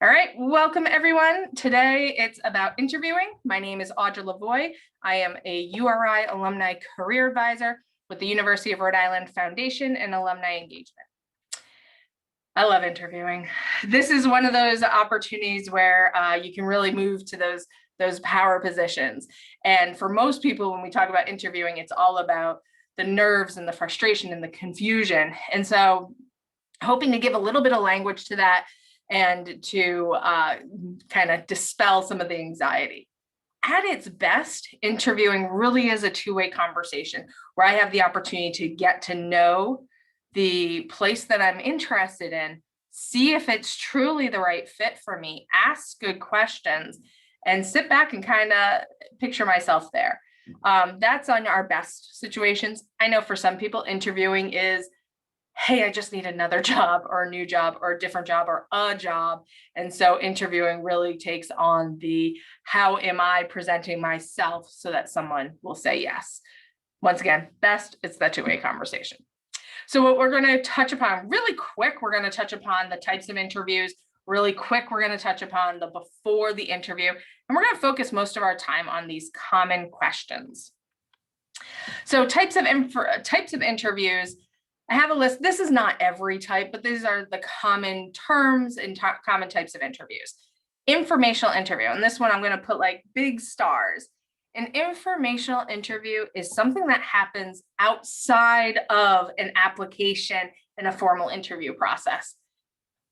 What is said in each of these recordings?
All right, welcome everyone. Today it's about interviewing. My name is Audra Lavoie. I am a URI Alumni Career Advisor with the University of Rhode Island Foundation and Alumni Engagement. I love interviewing. This is one of those opportunities where you can really move to those power positions. And for most people, when we talk about interviewing, it's all about the nerves and the frustration and the confusion. And so hoping to give a little bit of language to that and to kind of dispel some of the anxiety. At its best, interviewing really is a two-way conversation where I have the opportunity to get to know the place that I'm interested in, see if it's truly the right fit for me, ask good questions, and sit back and kind of picture myself there. That's on our best situations. I know for some people, interviewing is, hey, I just need another job or a new job or a different job or a job. And so interviewing really takes on the how am I presenting myself so that someone will say yes. Once again, best, it's that two-way conversation. So what we're going to touch upon really quick, we're going to touch upon the types of interviews. Really quick, we're going to touch upon the before the interview, and we're going to focus most of our time on these common questions. So types of interviews. I have a list. This is not every type, but these are the common terms and common types of interviews. Informational interview, and this one I'm going to put like big stars. An informational interview is something that happens outside of an application and a formal interview process.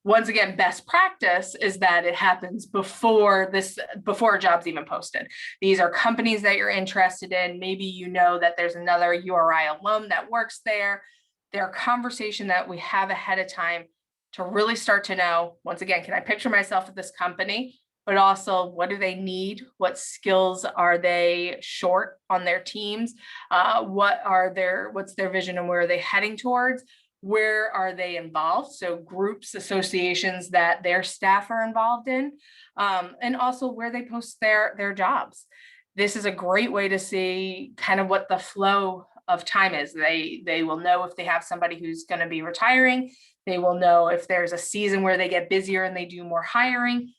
Once again, best practice is that it happens before a job's even posted. These are companies that you're interested in. Maybe you know that there's another URI alum that works there. They're a conversation that we have ahead of time to really start to know, once again, can I picture myself at this company? But also, what do they need? What skills are they short on their teams? What's their vision and where are they heading towards? Where are they involved? So groups, associations that their staff are involved in, and also where they post their jobs. This is a great way to see kind of what the flow of time is. They will know if they have somebody who's going to be retiring. They will know if there's a season where they get busier and they do more hiring.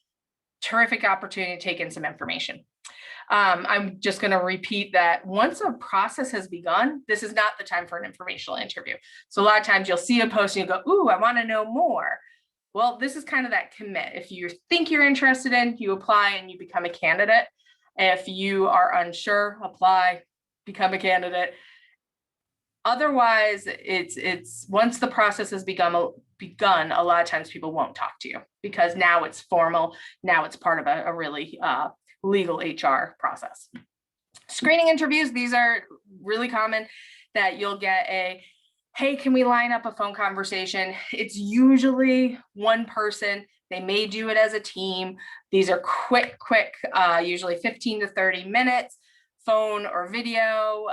Terrific opportunity to take in some information. I'm just going to repeat that once a process has begun, this is not the time for an informational interview. So a lot of times you'll see a post and you go, ooh, I want to know more. Well, this is kind of that commit. If you think you're interested in, you apply and you become a candidate. If you are unsure, apply, become a candidate. Otherwise, it's once the process has begun, a lot of times people won't talk to you because now it's formal. Now it's part of a really legal HR process. Screening interviews, these are really common that you'll get a, hey, can we line up a phone conversation? It's usually one person. They may do it as a team. These are quick, usually 15 to 30 minutes. Phone or video,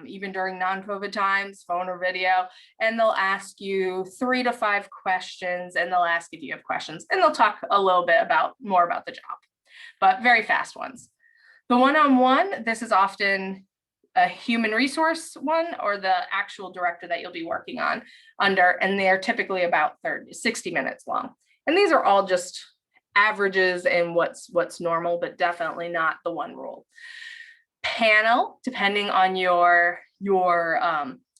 even during non-COVID times, phone or video, and they'll ask you 3 to 5 questions, and they'll ask if you have questions, and they'll talk a little bit more about the job, but very fast ones. The one-on-one, this is often a human resource one or the actual director that you'll be working under, and they're typically about 60 minutes long. And these are all just averages and what's normal, but definitely not the one rule. Panel, depending on your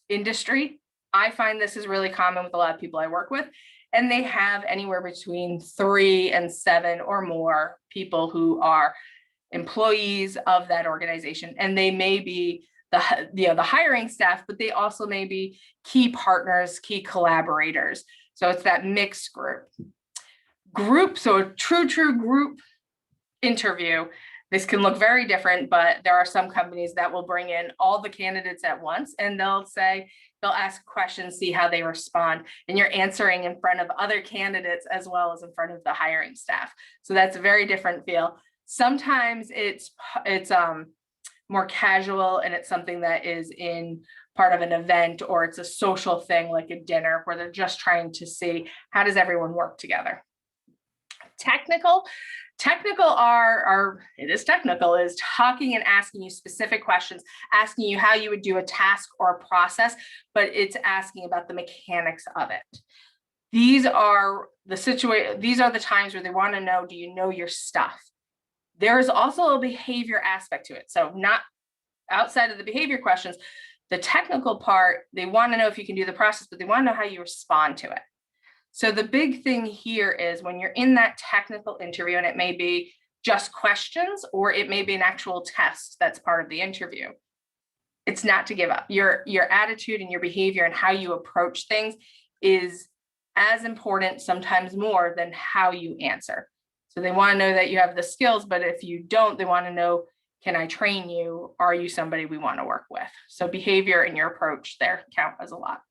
industry. I find this is really common with a lot of people I work with, and they have anywhere between 3 and 7 or more people who are employees of that organization, and they may be the hiring staff, but they also may be key partners, key collaborators. So it's that mixed group. So a true group interview. This can look very different, but there are some companies that will bring in all the candidates at once, and they'll ask questions, see how they respond, and you're answering in front of other candidates as well as in front of the hiring staff. So that's a very different feel. Sometimes it's more casual, and it's something that is in part of an event, or it's a social thing like a dinner where they're just trying to see how does everyone work together. Technical is talking and asking you specific questions, asking you how you would do a task or a process, but it's asking about the mechanics of it. these are the times where they want to know, do you know your stuff? There is also a behavior aspect to it. So not outside of the behavior questions, the technical part, they want to know if you can do the process, but they want to know how you respond to it. So the big thing here is when you're in that technical interview, and it may be just questions, or it may be an actual test that's part of the interview, it's not to give up. Your attitude and your behavior and how you approach things is as important, sometimes more, than how you answer. So they want to know that you have the skills, but if you don't, they want to know, can I train you? Are you somebody we want to work with? So behavior and your approach there count as a lot.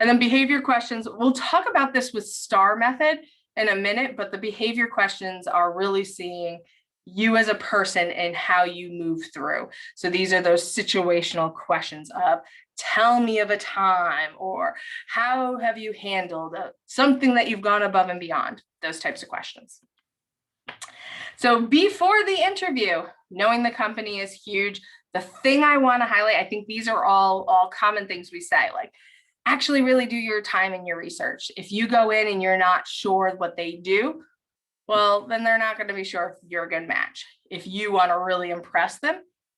And then behavior questions, we'll talk about this with STAR method in a minute, but the behavior questions are really seeing you as a person and how you move through. So these are those situational questions of, tell me of a time, or how have you handled something that you've gone above and beyond, those types of questions. So before the interview, knowing the company is huge. The thing I want to highlight, I think these are all common things we say, like actually really do your time and your research. If you go in and you're not sure what they do, well, then they're not going to be sure if you're a good match. If you want to really impress them,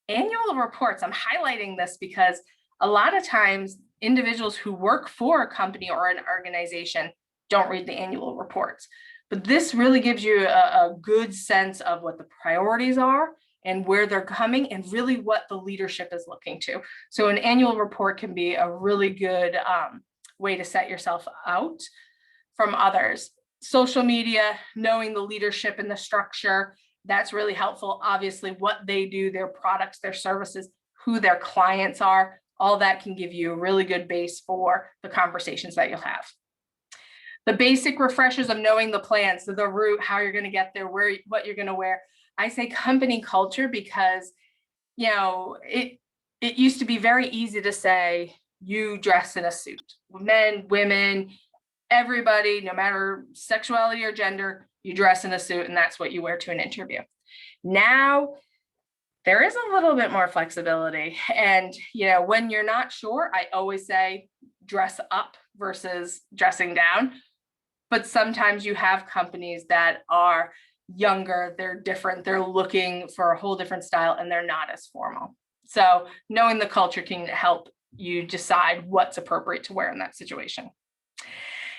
annual reports, I'm highlighting this because a lot of times individuals who work for a company or an organization don't read the annual reports. But this really gives you a good sense of what the priorities are and where they're coming and really what the leadership is looking to. So an annual report can be a really good way to set yourself out from others. Social media, knowing the leadership and the structure, that's really helpful. Obviously, what they do, their products, their services, who their clients are, all that can give you a really good base for the conversations that you'll have. The basic refreshers of knowing the plans, so the route, how you're going to get there, what you're going to wear. I say company culture because, you know, it used to be very easy to say you dress in a suit. Men, women, everybody, no matter sexuality or gender, you dress in a suit and that's what you wear to an interview. Now, there is a little bit more flexibility. And, you know, when you're not sure, I always say dress up versus dressing down. But sometimes you have companies that are younger, they're different, they're looking for a whole different style and they're not as formal. So knowing the culture can help you decide what's appropriate to wear in that situation.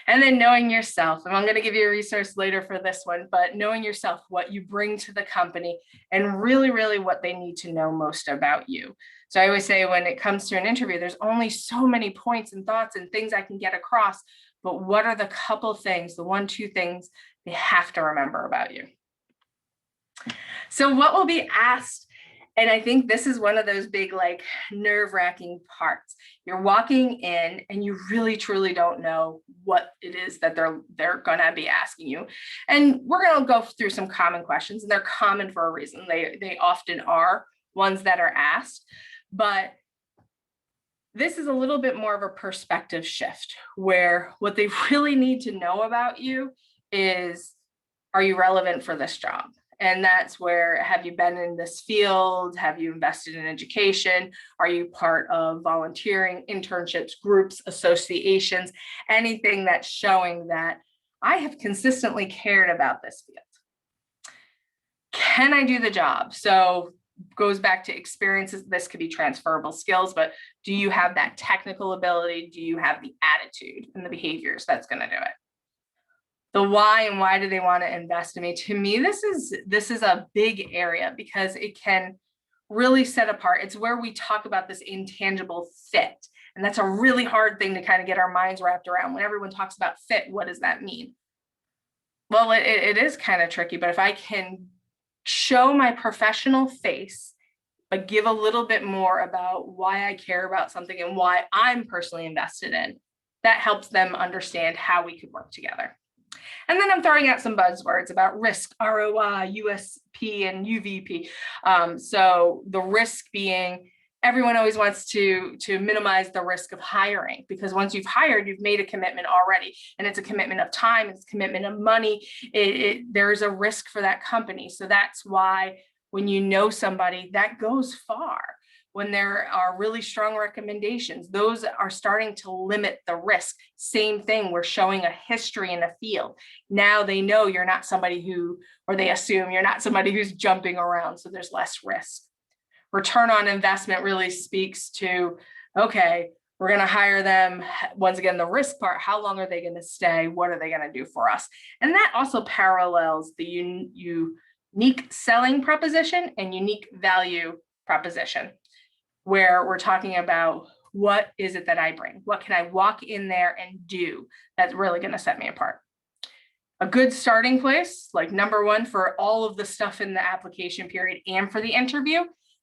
And then knowing yourself, and I'm going to give you a resource later for this one, but knowing yourself, what you bring to the company and really, really what they need to know most about you. So I always say when it comes to an interview, there's only so many points and thoughts and things I can get across, but what are the couple things, the 1-2 things they have to remember about you? So what will be asked? And I think this is one of those big, like, nerve-wracking parts. You're walking in and you really truly don't know what it is that they're gonna be asking you. And we're gonna go through some common questions, and they're common for a reason. They often are ones that are asked, but this is a little bit more of a perspective shift where what they really need to know about you is, are you relevant for this job? And that's where, have you been in this field? Have you invested in education? Are you part of volunteering, internships, groups, associations, anything that's showing that I have consistently cared about this field? Can I do the job? So goes back to experiences. This could be transferable skills, but do you have that technical ability? Do you have the attitude and the behaviors that's going to do it? The why, and why do they want to invest in me? To me, this is a big area because it can really set apart. It's where we talk about this intangible fit. And that's a really hard thing to kind of get our minds wrapped around. When everyone talks about fit, what does that mean? Well, it is kind of tricky, but if I can show my professional face, but give a little bit more about why I care about something and why I'm personally invested in, that helps them understand how we could work together. And then I'm throwing out some buzzwords about risk, ROI, USP, and UVP. So the risk being, everyone always wants to minimize the risk of hiring, because once you've hired, you've made a commitment already, and it's a commitment of time, it's a commitment of money. There's a risk for that company. So that's why when you know somebody, that goes far. when there are really strong recommendations, those are starting to limit the risk. Same thing, we're showing a history in the field. Now they know you're not somebody who, or they assume you're not somebody who's jumping around, so there's less risk. Return on investment really speaks to, okay, we're going to hire them. Once again, the risk part, how long are they going to stay? What are they going to do for us? And that also parallels the unique selling proposition and unique value proposition, where we're talking about what is it that I bring? What can I walk in there and do that's really going to set me apart? A good starting place, like number one for all of the stuff in the application period and for the interview,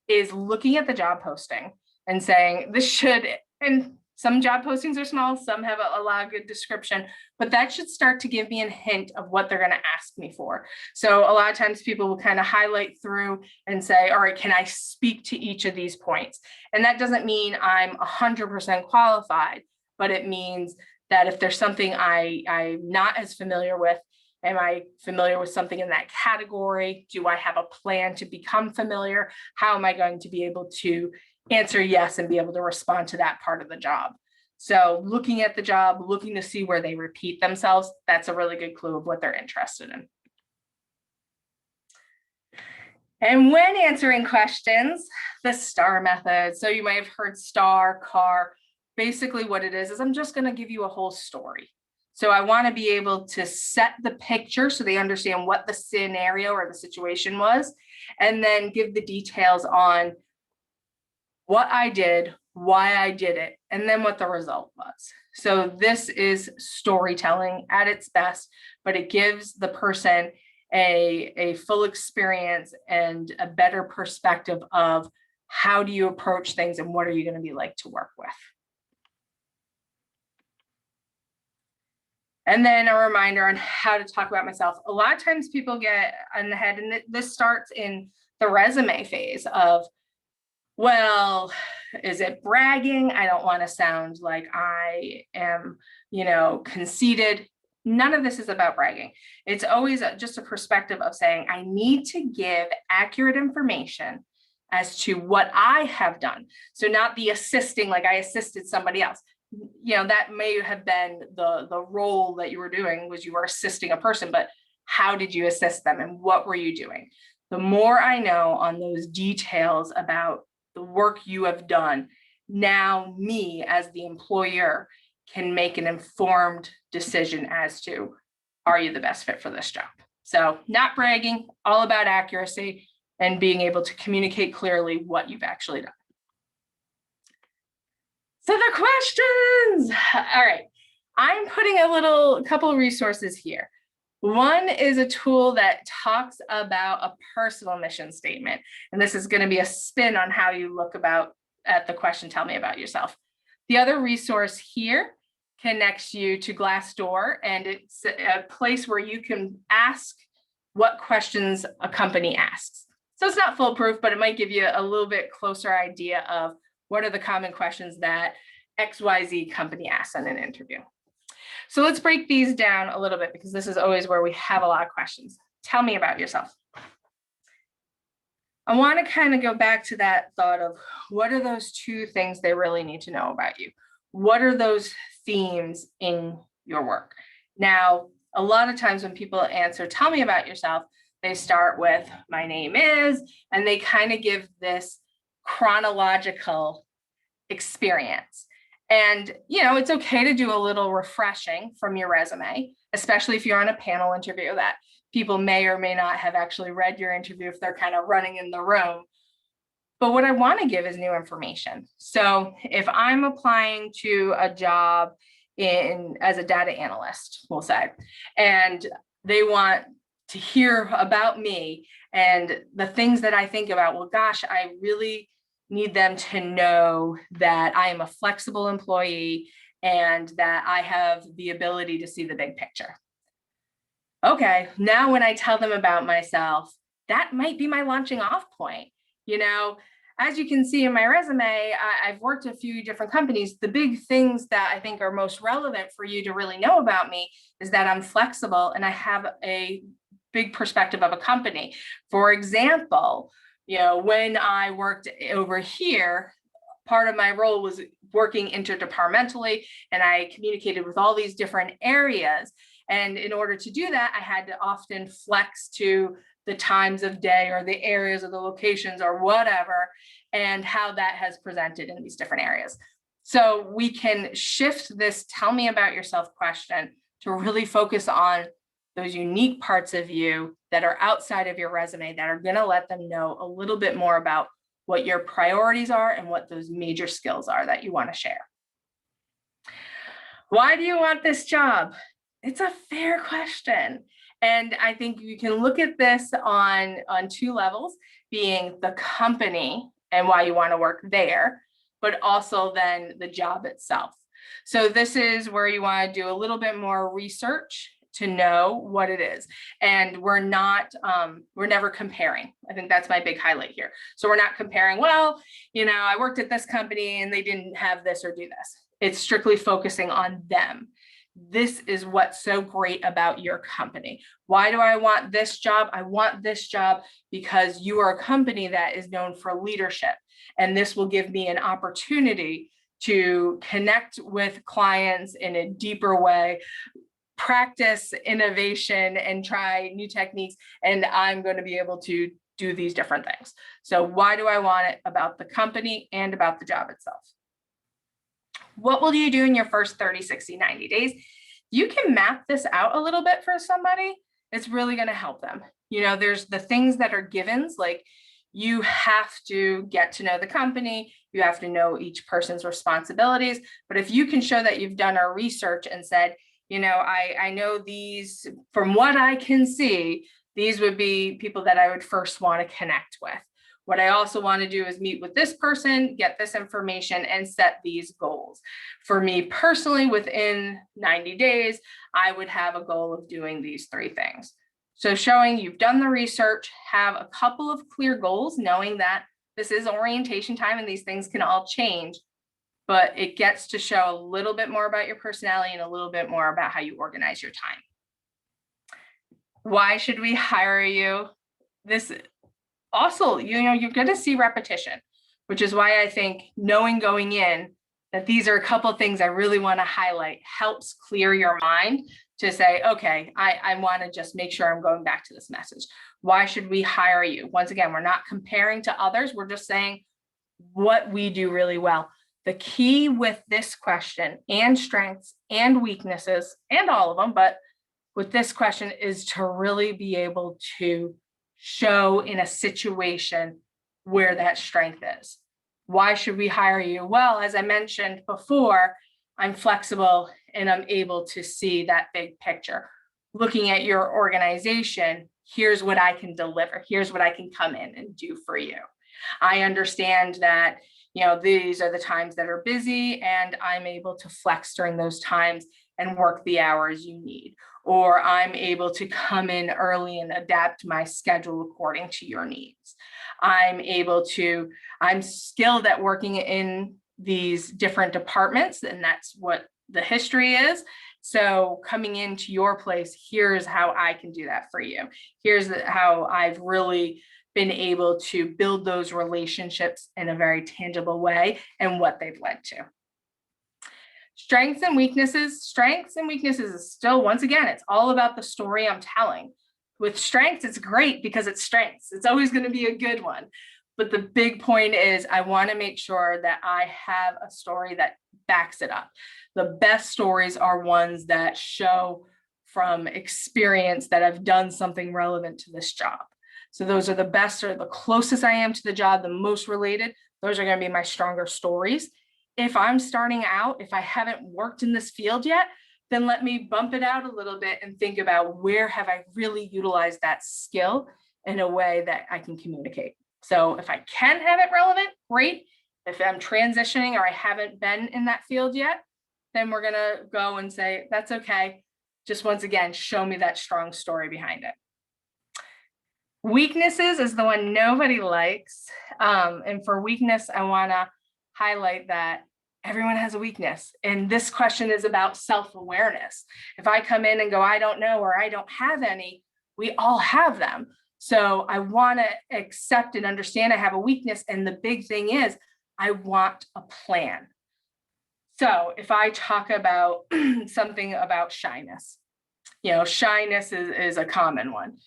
is looking at the job posting and saying this should, and some job postings are small, some have a lot of good description, but that should start to give me a hint of what they're going to ask me for. So a lot of times people will kind of highlight through and say, all right, can I speak to each of these points? And that doesn't mean I'm 100% qualified, but it means that if there's something I'm not as familiar with, am I familiar with something in that category? Do I have a plan to become familiar? How am I going to be able to answer yes and be able to respond to that part of the job? So looking at the job, looking to see where they repeat themselves, that's a really good clue of what they're interested in. And when answering questions, the STAR method. So you might have heard STAR, CAR. Basically what it is I'm just going to give you a whole story. So I want to be able to set the picture so they understand what the scenario or the situation was, and then give the details on what I did, why I did it, and then what the result was. So this is storytelling at its best, but it gives the person a full experience and a better perspective of how do you approach things and what are you going to be like to work with. And then a reminder on how to talk about myself. A lot of times people get in the head, and this starts in the resume phase of, well, is it bragging? I don't want to sound like I am, conceited. None of this is about bragging. It's always just a perspective of saying, I need to give accurate information as to what I have done. So not the assisting, like I assisted somebody else. That may have been the role that you were doing, was you were assisting a person, but how did you assist them and what were you doing? The more I know on those details about the work you have done, now me as the employer can make an informed decision as to, are you the best fit for this job? So not bragging, all about accuracy and being able to communicate clearly what you've actually done. So the questions. All right. I'm putting a couple of resources here. One is a tool that talks about a personal mission statement. And this is going to be a spin on how you look at the question, tell me about yourself. The other resource here connects you to Glassdoor, and it's a place where you can ask what questions a company asks. So it's not foolproof, but it might give you a little bit closer idea of what are the common questions that XYZ company asks in an interview. So let's break these down a little bit, because this is always where we have a lot of questions. Tell me about yourself. I want to kind of go back to that thought of what are those two things they really need to know about you? What are those themes in your work? Now, a lot of times when people answer, tell me about yourself, they start with my name is, and they kind of give this chronological experience. And, it's okay to do a little refreshing from your resume, especially if you're on a panel interview that people may or may not have actually read your interview if they're kind of running in the room. But what I want to give is new information. So if I'm applying to a job as a data analyst, we'll say, and they want to hear about me and the things that I think about, well, gosh, I really need them to know that I am a flexible employee and that I have the ability to see the big picture. Okay, now when I tell them about myself, that might be my launching off point. As you can see in my resume, I've worked at a few different companies. The big things that I think are most relevant for you to really know about me is that I'm flexible and I have a big perspective of a company. For example, When I worked over here, part of my role was working interdepartmentally, and I communicated with all these different areas. And in order to do that, I had to often flex to the times of day or the areas or the locations or whatever, and how that has presented in these different areas. So we can shift this tell me about yourself question to really focus on those unique parts of you that are outside of your resume that are going to let them know a little bit more about what your priorities are and what those major skills are that you want to share. Why do you want this job? It's a fair question. And I think you can look at this on two levels, being the company and why you want to work there, but also then the job itself. So this is where you want to do a little bit more research to know what it is. And we're never comparing. I think that's my big highlight here. So we're not comparing, well, I worked at this company and they didn't have this or do this. It's strictly focusing on them. This is what's so great about your company. Why do I want this job? I want this job because you are a company that is known for leadership. And this will give me an opportunity to connect with clients in a deeper way, practice innovation and try new techniques, and I'm going to be able to do these different things. So why do I want it? About the company and about the job itself. What will you do in your first 30, 60, 90 days? You can map this out a little bit for somebody. It's really going to help them. There's the things that are givens, like you have to get to know the company. You have to know each person's responsibilities. But if you can show that you've done our research and said, I know these, from what I can see, these would be people that I would first want to connect with. What I also want to do is meet with this person, get this information, and set these goals. For me personally, within 90 days, I would have a goal of doing these three things. So showing you've done the research, have a couple of clear goals, knowing that this is orientation time and these things can all change, but it gets to show a little bit more about your personality and a little bit more about how you organize your time. Why should we hire you? This also, you're going to see repetition, which is why I think knowing going in that these are a couple of things I really want to highlight helps clear your mind to say, okay, I want to just make sure I'm going back to this message. Why should we hire you? Once again, we're not comparing to others. We're just saying what we do really well. The key with this question and strengths and weaknesses and all of them, but with this question is to really be able to show in a situation where that strength is. Why should we hire you? Well, as I mentioned before, I'm flexible and I'm able to see that big picture. Looking at your organization, here's what I can deliver. Here's what I can come in and do for you. I understand that, these are the times that are busy and I'm able to flex during those times and work the hours you need. Or I'm able to come in early and adapt my schedule according to your needs. I'm skilled at working in these different departments, and that's what the history is. So coming into your place, here's how I can do that for you. Here's how I've really been able to build those relationships in a very tangible way and what they've led to. Strengths and weaknesses. Strengths and weaknesses is still, once again, it's all about the story I'm telling. With strengths, it's great because it's strengths. It's always going to be a good one. But the big point is I want to make sure that I have a story that backs it up. The best stories are ones that show from experience that I've done something relevant to this job. So those are the best, or the closest I am to the job, the most related. Those are going to be my stronger stories. If I'm starting out, if I haven't worked in this field yet, then let me bump it out a little bit and think about where have I really utilized that skill in a way that I can communicate. So if I can have it relevant, great. If I'm transitioning or I haven't been in that field yet, then we're going to go and say, that's okay. Just once again, show me that strong story behind it. Weaknesses is the one nobody likes. And for weakness, I want to highlight that everyone has a weakness. And this question is about self-awareness. If I come in and go, I don't know, or I don't have any, we all have them. So I want to accept and understand I have a weakness. And the big thing is I want a plan. So if I talk about something about shyness, shyness is a common one.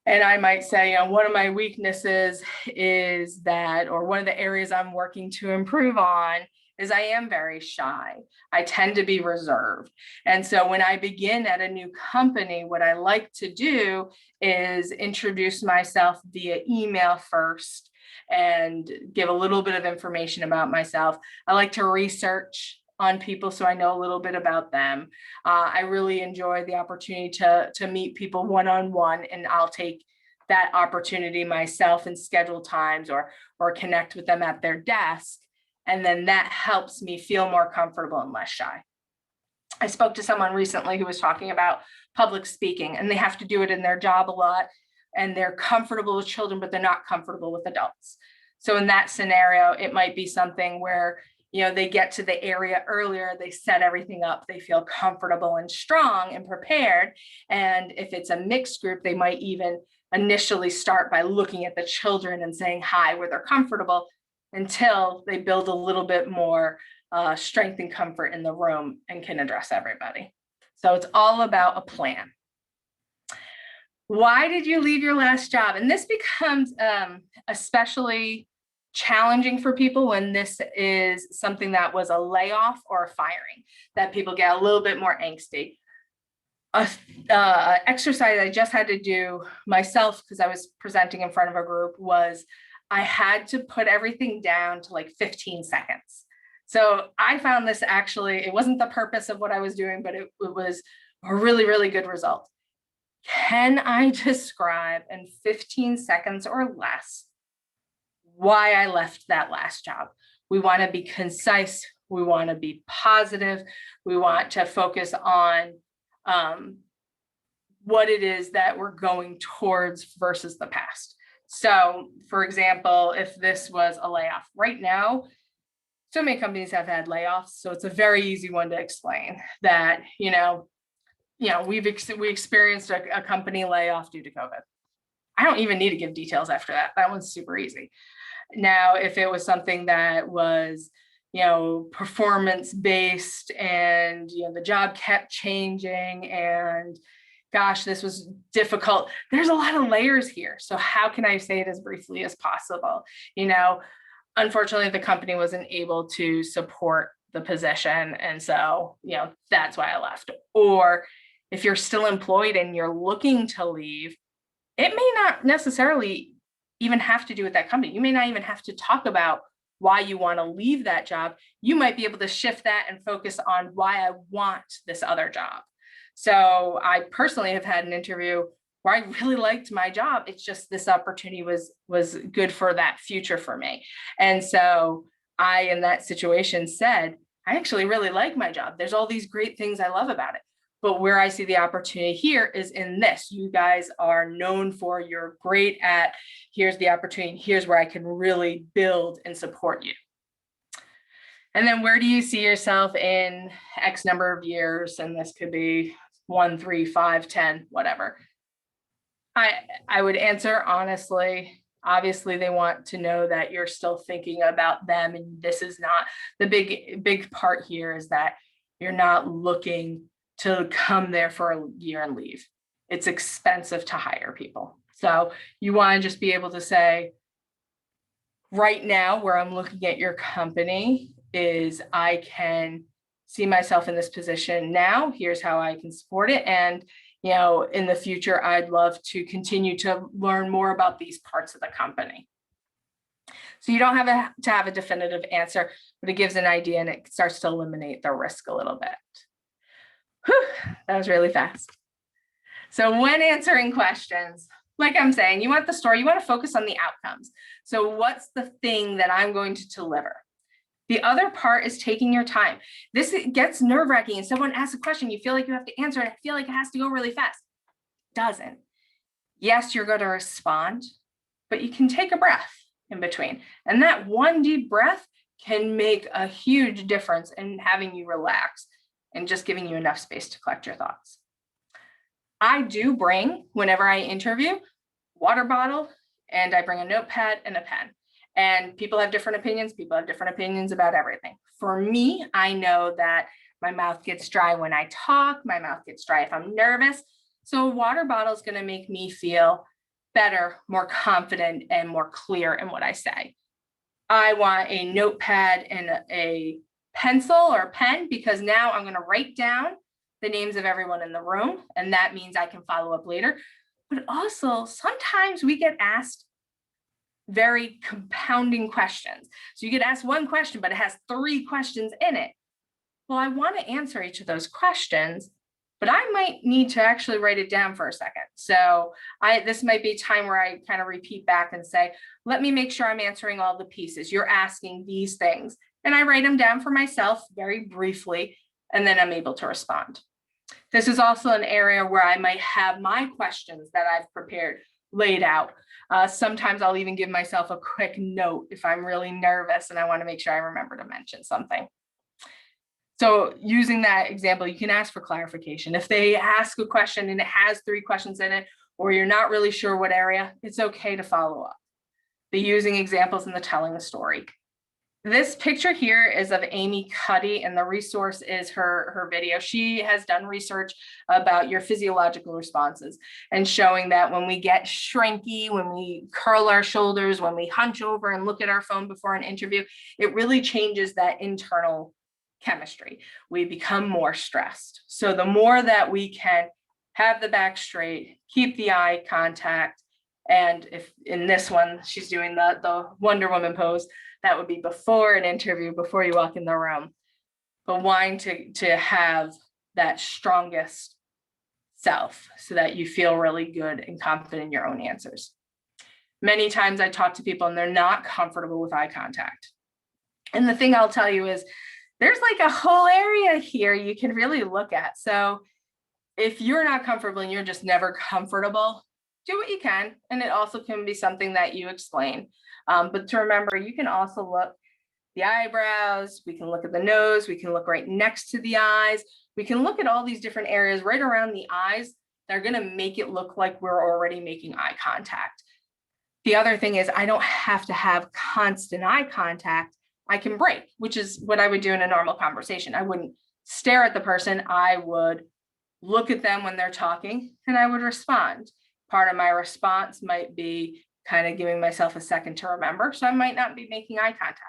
And I might say, one of my weaknesses is that, or one of the areas I'm working to improve on is I am very shy. I tend to be reserved. And so when I begin at a new company, what I like to do is introduce myself via email first and give a little bit of information about myself. I like to research on people so I know a little bit about them. I really enjoy the opportunity to meet people one-on-one, and I'll take that opportunity myself and schedule times or connect with them at their desk. And then that helps me feel more comfortable and less shy. I spoke to someone recently who was talking about public speaking, and they have to do it in their job a lot, and they're comfortable with children, but they're not comfortable with adults. So in that scenario, it might be something where they get to the area earlier, they set everything up, they feel comfortable and strong and prepared. And if it's a mixed group, they might even initially start by looking at the children and saying hi where they're comfortable until they build a little bit more strength and comfort in the room and can address everybody. So it's all about a plan. Why did you leave your last job? And this becomes especially challenging for people when this is something that was a layoff or a firing, that people get a little bit more angsty. Exercise I just had to do myself because I was presenting in front of a group was I had to put everything down to like 15 seconds. So I found this actually, it wasn't the purpose of what I was doing, but it was a really, really good result. Can I describe in 15 seconds or less why I left that last job? We want to be concise. We want to be positive. We want to focus on what it is that we're going towards versus the past. So, for example, if this was a layoff right now, so many companies have had layoffs. So it's a very easy one to explain that, we experienced a company layoff due to COVID. I don't even need to give details after that. That one's super easy. Now, if it was something that was, performance based and, the job kept changing and gosh, this was difficult. There's a lot of layers here. So how can I say it as briefly as possible? Unfortunately, the company wasn't able to support the position. And so, that's why I left. Or if you're still employed and you're looking to leave, it may not necessarily even have to do with that company. You may not even have to talk about why you want to leave that job. You might be able to shift that and focus on why I want this other job. So I personally have had an interview where I really liked my job. It's just this opportunity was good for that future for me. And so I, in that situation, said, I actually really like my job. There's all these great things I love about it. But where I see the opportunity here is in this. You guys are known for, you're great at, here's the opportunity, here's where I can really build and support you. And then where do you see yourself in X number of years? And this could be 1, 3, 5, 10, whatever. I would answer honestly. Obviously, they want to know that you're still thinking about them. And this is not the big part here is that you're not looking to come there for a year and leave. It's expensive to hire people. So you want to just be able to say, right now, where I'm looking at your company is I can see myself in this position now. Here's how I can support it. And, in the future, I'd love to continue to learn more about these parts of the company. So you don't have to have a definitive answer, but it gives an idea and it starts to eliminate the risk a little bit. Whew, that was really fast. So when answering questions, like I'm saying, you want the story, you want to focus on the outcomes. So what's the thing that I'm going to deliver? The other part is taking your time. This gets nerve-wracking and someone asks a question, you feel like you have to answer it. I feel like it has to go really fast. Doesn't. Yes, you're going to respond, but you can take a breath in between. And that one deep breath can make a huge difference in having you relax and just giving you enough space to collect your thoughts. I do bring, whenever I interview, water bottle, and I bring a notepad and a pen. And people have different opinions. People have different opinions about everything. For me, I know that my mouth gets dry when I talk. My mouth gets dry if I'm nervous. So a water bottle is going to make me feel better, more confident, and more clear in what I say. I want a notepad and a pencil or pen because now I'm going to write down the names of everyone in the room, and that means I can follow up later. But also, sometimes we get asked very compounding questions. So you get asked one question, but it has 3 questions in it. Well, I want to answer each of those questions, but I might need to actually write it down for a second. So this might be a time where I kind of repeat back and say, let me make sure I'm answering all the pieces. You're asking these things. And I write them down for myself very briefly, and then I'm able to respond. This is also an area where I might have my questions that I've prepared laid out. Sometimes I'll even give myself a quick note if I'm really nervous and I want to make sure I remember to mention something. So using that example, you can ask for clarification. If they ask a question and it has 3 questions in it, or you're not really sure what area, it's okay to follow up. The using examples and the telling a story. This picture here is of Amy Cuddy, and the resource is her video. She has done research about your physiological responses and showing that when we get shrinky, when we curl our shoulders, when we hunch over and look at our phone before an interview, it really changes that internal chemistry. We become more stressed. So the more that we can have the back straight, keep the eye contact, and if in this one, she's doing the Wonder Woman pose, that would be before an interview, before you walk in the room, but wanting to have that strongest self so that you feel really good and confident in your own answers. Many times I talk to people and they're not comfortable with eye contact. And the thing I'll tell you is there's like a whole area here you can really look at. So if you're not comfortable and you're just never comfortable, do what you can. And it also can be something that you explain. But to remember, you can also look the eyebrows, we can look at the nose, we can look right next to the eyes. We can look at all these different areas right around the eyes that are going to make it look like we're already making eye contact. The other thing is I don't have to have constant eye contact. I can break, which is what I would do in a normal conversation. I wouldn't stare at the person. I would look at them when they're talking and I would respond. Part of my response might be kind of giving myself a second to remember. So I might not be making eye contact.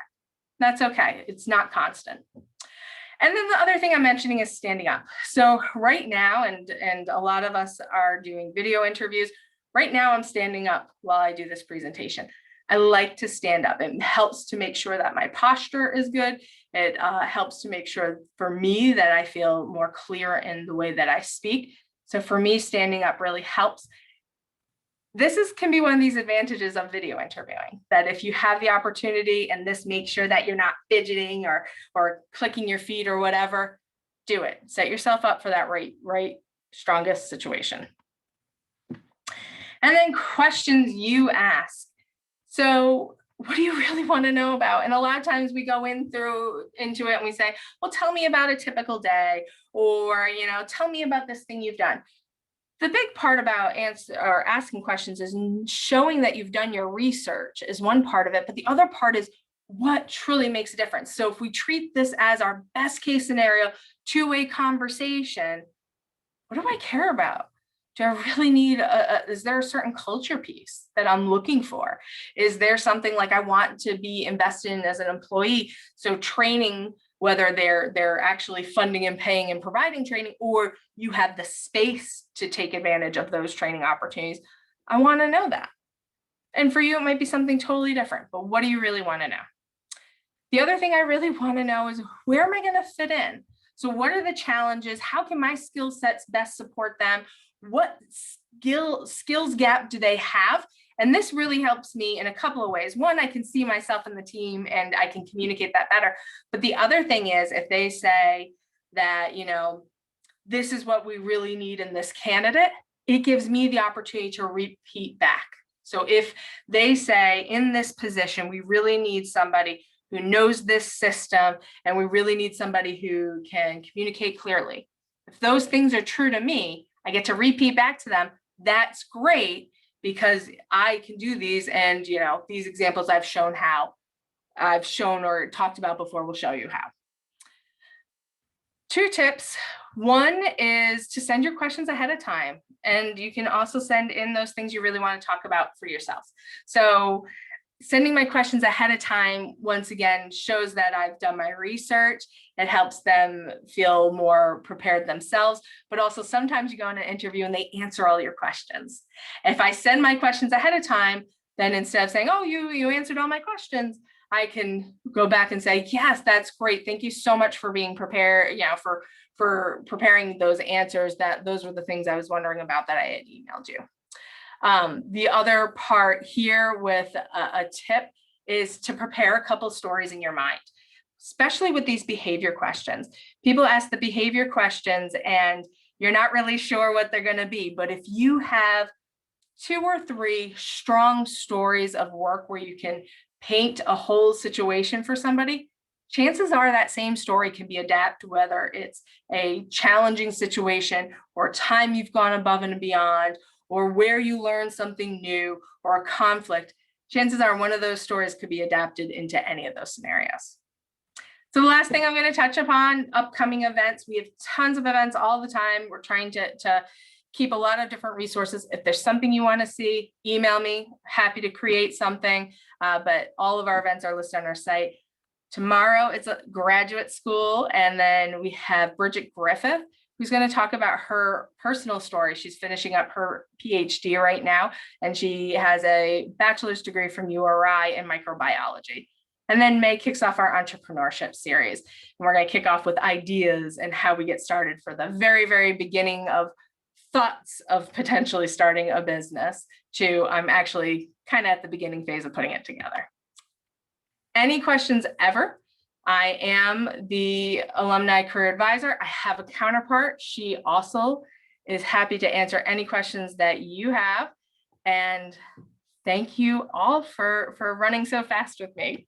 That's okay. It's not constant. And then the other thing I'm mentioning is standing up. So right now, and a lot of us are doing video interviews. Right now I'm standing up while I do this presentation. I like to stand up. It helps to make sure that my posture is good. It helps to make sure for me that I feel more clear in the way that I speak. So for me, standing up really helps. This can be one of these advantages of video interviewing, that if you have the opportunity and this makes sure that you're not fidgeting or clicking your feet or whatever, do it. Set yourself up for that right strongest situation. And then questions you ask. So what do you really want to know about? And a lot of times we go into it and we say, well, tell me about a typical day, or, tell me about this thing you've done. The big part about asking questions is showing that you've done your research is one part of it, but the other part is what truly makes a difference. So if we treat this as our best case scenario, 2-way conversation, what do I care about? Do I really need, is there a certain culture piece that I'm looking for? Is there something like I want to be invested in as an employee? So training, whether they're actually funding and paying and providing training, or you have the space to take advantage of those training opportunities. I want to know that. And for you, it might be something totally different, but what do you really want to know? The other thing I really want to know is where am I going to fit in? So what are the challenges? How can my skill sets best support them? What skills gap do they have? And this really helps me in a couple of ways. One, I can see myself in the team and I can communicate that better. But the other thing is if they say that, this is what we really need in this candidate, it gives me the opportunity to repeat back. So if they say in this position, we really need somebody who knows this system and we really need somebody who can communicate clearly. If those things are true to me, I get to repeat back to them. That's great, because I can do these, and these examples I've shown or talked about before will show you how. 2 tips. One is to send your questions ahead of time, and you can also send in those things you really want to talk about for yourself. So sending my questions ahead of time, once again, shows that I've done my research. It helps them feel more prepared themselves, but also sometimes you go in an interview and they answer all your questions. If I send my questions ahead of time, then instead of saying, oh, you answered all my questions, I can go back and say, yes, that's great. Thank you so much for being prepared, for preparing those answers. Those were the things I was wondering about that I had emailed you. The other part here with a tip is to prepare a couple stories in your mind, especially with these behavior questions. People ask the behavior questions and you're not really sure what they're going to be. But if you have 2 or 3 strong stories of work where you can paint a whole situation for somebody, chances are that same story can be adapted, whether it's a challenging situation or time you've gone above and beyond, or where you learn something new, or a conflict. Chances are one of those stories could be adapted into any of those scenarios. So the last thing I'm going to touch upon, upcoming events. We have tons of events all the time. We're trying to keep a lot of different resources. If there's something you want to see, email me. Happy to create something, but all of our events are listed on our site. Tomorrow it's a graduate school, and then we have Bridget Griffith, who's going to talk about her personal story. She's finishing up her PhD right now, and she has a bachelor's degree from URI in microbiology. And then May kicks off our entrepreneurship series. And we're going to kick off with ideas and how we get started for the very, very beginning of thoughts of potentially starting a business to I'm actually kind of at the beginning phase of putting it together. Any questions ever? I am the alumni career advisor. I have a counterpart. She also is happy to answer any questions that you have. And thank you all for running so fast with me.